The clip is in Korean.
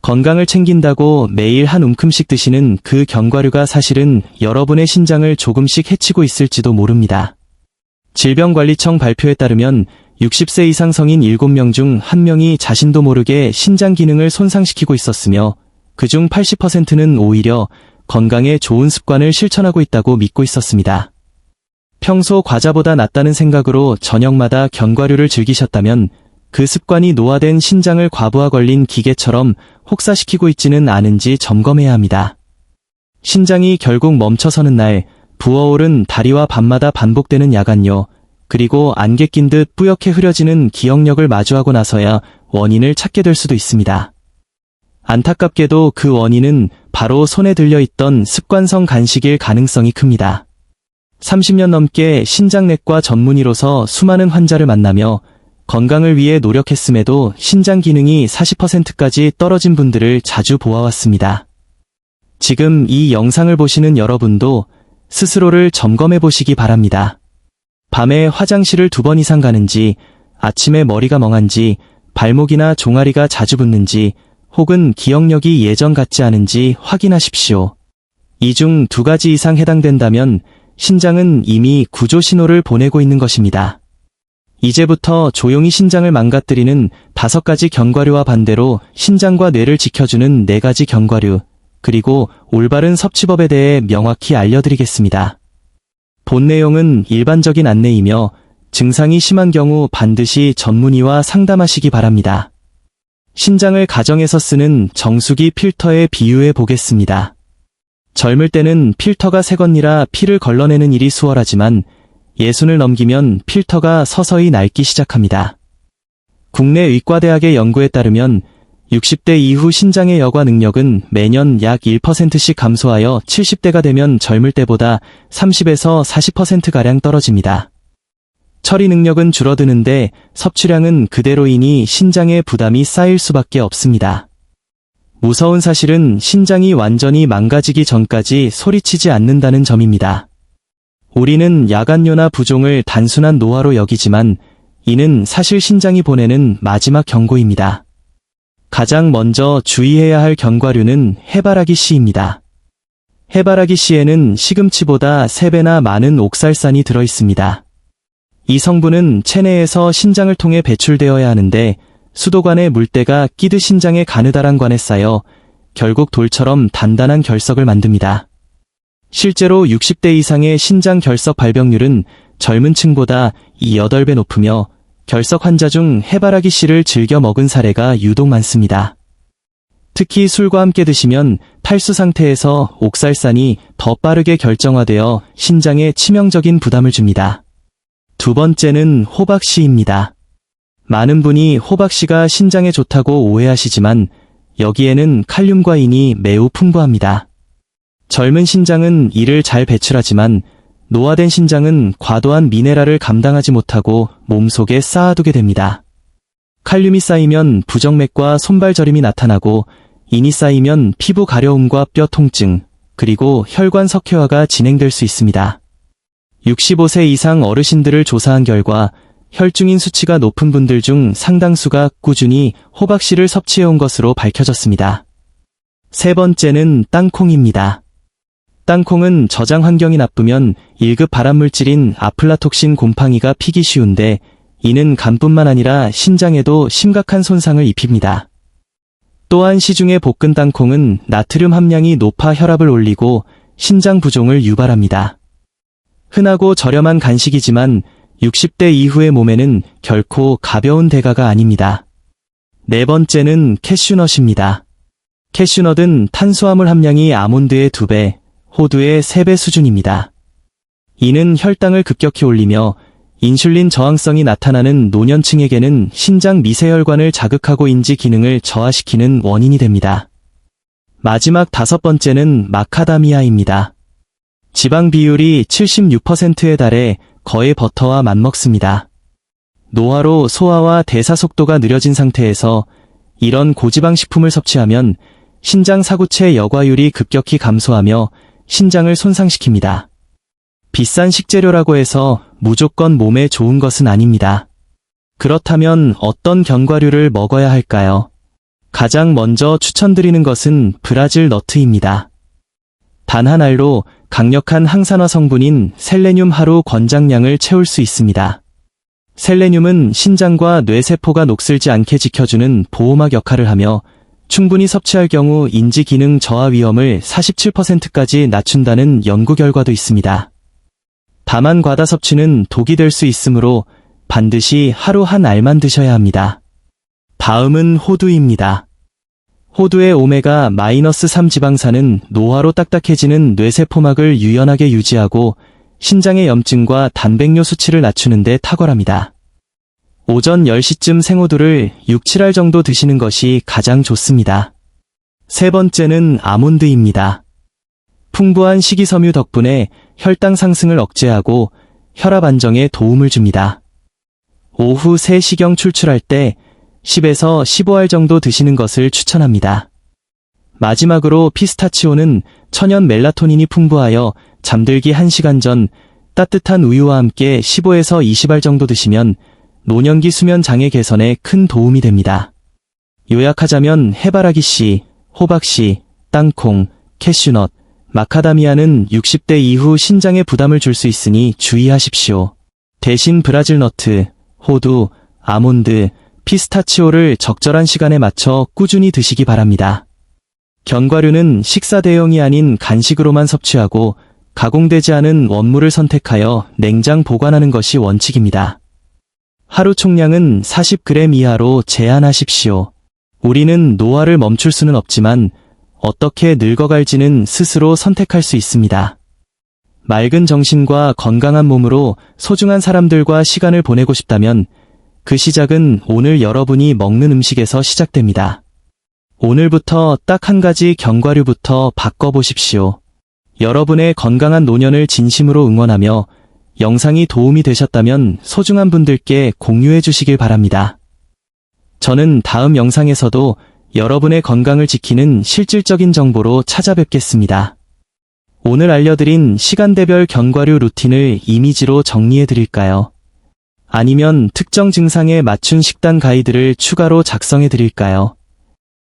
건강을 챙긴다고 매일 한 움큼씩 드시는 그 견과류가 사실은 여러분의 신장을 조금씩 해치고 있을지도 모릅니다. 질병관리청 발표에 따르면 60세 이상 성인 7명 중 1명이 자신도 모르게 신장 기능을 손상시키고 있었으며 그중 80%는 오히려 건강에 좋은 습관을 실천하고 있다고 믿고 있었습니다. 평소 과자보다 낫다는 생각으로 저녁마다 견과류를 즐기셨다면 그 습관이 노화된 신장을 과부하 걸린 기계처럼 혹사시키고 있지는 않은지 점검해야 합니다. 신장이 결국 멈춰서는 날, 부어오른 다리와 밤마다 반복되는 야간요, 그리고 안개 낀 듯 뿌옇게 흐려지는 기억력을 마주하고 나서야 원인을 찾게 될 수도 있습니다. 안타깝게도 그 원인은 바로 손에 들려있던 습관성 간식일 가능성이 큽니다. 30년 넘게 신장내과 전문의로서 수많은 환자를 만나며 건강을 위해 노력했음에도 신장 기능이 40%까지 떨어진 분들을 자주 보아왔습니다. 지금 이 영상을 보시는 여러분도 스스로를 점검해 보시기 바랍니다. 밤에 화장실을 2번 이상 가는지, 아침에 머리가 멍한지, 발목이나 종아리가 자주 붓는지, 혹은 기억력이 예전 같지 않은지 확인하십시오. 이 중 2가지 이상 해당된다면 신장은 이미 구조 신호를 보내고 있는 것입니다. 이제부터 조용히 신장을 망가뜨리는 5가지 견과류와 반대로 신장과 뇌를 지켜주는 4가지 견과류, 그리고 올바른 섭취법에 대해 명확히 알려드리겠습니다. 본 내용은 일반적인 안내이며 증상이 심한 경우 반드시 전문의와 상담하시기 바랍니다. 신장을 가정에서 쓰는 정수기 필터에 비유해 보겠습니다. 젊을 때는 필터가 새 건이라 피를 걸러내는 일이 수월하지만 60을 넘기면 필터가 서서히 낡기 시작합니다. 국내 의과대학의 연구에 따르면 60대 이후 신장의 여과 능력은 매년 약 1%씩 감소하여 70대가 되면 젊을 때보다 30에서 40%가량 떨어집니다. 처리 능력은 줄어드는데 섭취량은 그대로이니 신장에 부담이 쌓일 수밖에 없습니다. 무서운 사실은 신장이 완전히 망가지기 전까지 소리치지 않는다는 점입니다. 우리는 야간요나 부종을 단순한 노화로 여기지만 이는 사실 신장이 보내는 마지막 경고입니다. 가장 먼저 주의해야 할 견과류는 해바라기 씨입니다. 해바라기 씨에는 시금치보다 3배나 많은 옥살산이 들어있습니다. 이 성분은 체내에서 신장을 통해 배출되어야 하는데 수도관의 물때가 끼듯 신장의 가느다란 관에 쌓여 결국 돌처럼 단단한 결석을 만듭니다. 실제로 60대 이상의 신장 결석 발병률은 젊은 층보다 8배 높으며 결석 환자 중 해바라기 씨를 즐겨 먹은 사례가 유독 많습니다. 특히 술과 함께 드시면 탈수 상태에서 옥살산이 더 빠르게 결정화되어 신장에 치명적인 부담을 줍니다. 2번째는 호박씨입니다. 많은 분이 호박씨가 신장에 좋다고 오해하시지만 여기에는 칼륨과 인이 매우 풍부합니다. 젊은 신장은 이를 잘 배출하지만 노화된 신장은 과도한 미네랄을 감당하지 못하고 몸속에 쌓아두게 됩니다. 칼륨이 쌓이면 부정맥과 손발 저림이 나타나고 인이 쌓이면 피부 가려움과 뼈 통증, 그리고 혈관 석회화가 진행될 수 있습니다. 65세 이상 어르신들을 조사한 결과 혈중인 수치가 높은 분들 중 상당수가 꾸준히 호박씨를 섭취해온 것으로 밝혀졌습니다. 3번째는 땅콩입니다. 땅콩은 저장 환경이 나쁘면 1급 발암물질인 아플라톡신 곰팡이가 피기 쉬운데 이는 간뿐만 아니라 신장에도 심각한 손상을 입힙니다. 또한 시중의 볶은 땅콩은 나트륨 함량이 높아 혈압을 올리고 신장 부종을 유발합니다. 흔하고 저렴한 간식이지만 60대 이후의 몸에는 결코 가벼운 대가가 아닙니다. 4번째는 캐슈넛입니다. 캐슈넛은 탄수화물 함량이 아몬드의 2배, 호두의 3배 수준입니다. 이는 혈당을 급격히 올리며 인슐린 저항성이 나타나는 노년층에게는 신장 미세혈관을 자극하고 인지 기능을 저하시키는 원인이 됩니다. 마지막 5번째는 마카다미아입니다. 지방 비율이 76%에 달해 거의 버터와 맞먹습니다. 노화로 소화와 대사 속도가 느려진 상태에서 이런 고지방 식품을 섭취하면 신장 사구체 여과율이 급격히 감소하며 신장을 손상시킵니다. 비싼 식재료라고 해서 무조건 몸에 좋은 것은 아닙니다. 그렇다면 어떤 견과류를 먹어야 할까요? 가장 먼저 추천드리는 것은 브라질 너트입니다. 단 한 알로 강력한 항산화 성분인 셀레늄 하루 권장량을 채울 수 있습니다. 셀레늄은 신장과 뇌세포가 녹슬지 않게 지켜주는 보호막 역할을 하며 충분히 섭취할 경우 인지 기능 저하 위험을 47%까지 낮춘다는 연구 결과도 있습니다. 다만 과다 섭취는 독이 될 수 있으므로 반드시 하루 한 알만 드셔야 합니다. 다음은 호두입니다. 호두의 오메가-3 지방산은 노화로 딱딱해지는 뇌세포막을 유연하게 유지하고 신장의 염증과 단백뇨 수치를 낮추는 데 탁월합니다. 오전 10시쯤 생호두를 6, 7알 정도 드시는 것이 가장 좋습니다. 세 번째는 아몬드입니다. 풍부한 식이섬유 덕분에 혈당 상승을 억제하고 혈압 안정에 도움을 줍니다. 오후 3시경 출출할 때 10에서 15알 정도 드시는 것을 추천합니다. 마지막으로 피스타치오는 천연 멜라토닌이 풍부하여 잠들기 1시간 전 따뜻한 우유와 함께 15에서 20알 정도 드시면 노년기 수면 장애 개선에 큰 도움이 됩니다. 요약하자면 해바라기씨, 호박씨, 땅콩, 캐슈넛, 마카다미아는 60대 이후 신장에 부담을 줄 수 있으니 주의하십시오. 대신 브라질 너트, 호두, 아몬드, 피스타치오를 적절한 시간에 맞춰 꾸준히 드시기 바랍니다. 견과류는 식사 대용이 아닌 간식으로만 섭취하고 가공되지 않은 원물을 선택하여 냉장 보관하는 것이 원칙입니다. 하루 총량은 40g 이하로 제한하십시오. 우리는 노화를 멈출 수는 없지만 어떻게 늙어갈지는 스스로 선택할 수 있습니다. 맑은 정신과 건강한 몸으로 소중한 사람들과 시간을 보내고 싶다면 그 시작은 오늘 여러분이 먹는 음식에서 시작됩니다. 오늘부터 딱 한 가지 견과류부터 바꿔보십시오. 여러분의 건강한 노년을 진심으로 응원하며 영상이 도움이 되셨다면 소중한 분들께 공유해 주시길 바랍니다. 저는 다음 영상에서도 여러분의 건강을 지키는 실질적인 정보로 찾아뵙겠습니다. 오늘 알려드린 시간대별 견과류 루틴을 이미지로 정리해 드릴까요? 아니면 특정 증상에 맞춘 식단 가이드를 추가로 작성해 드릴까요?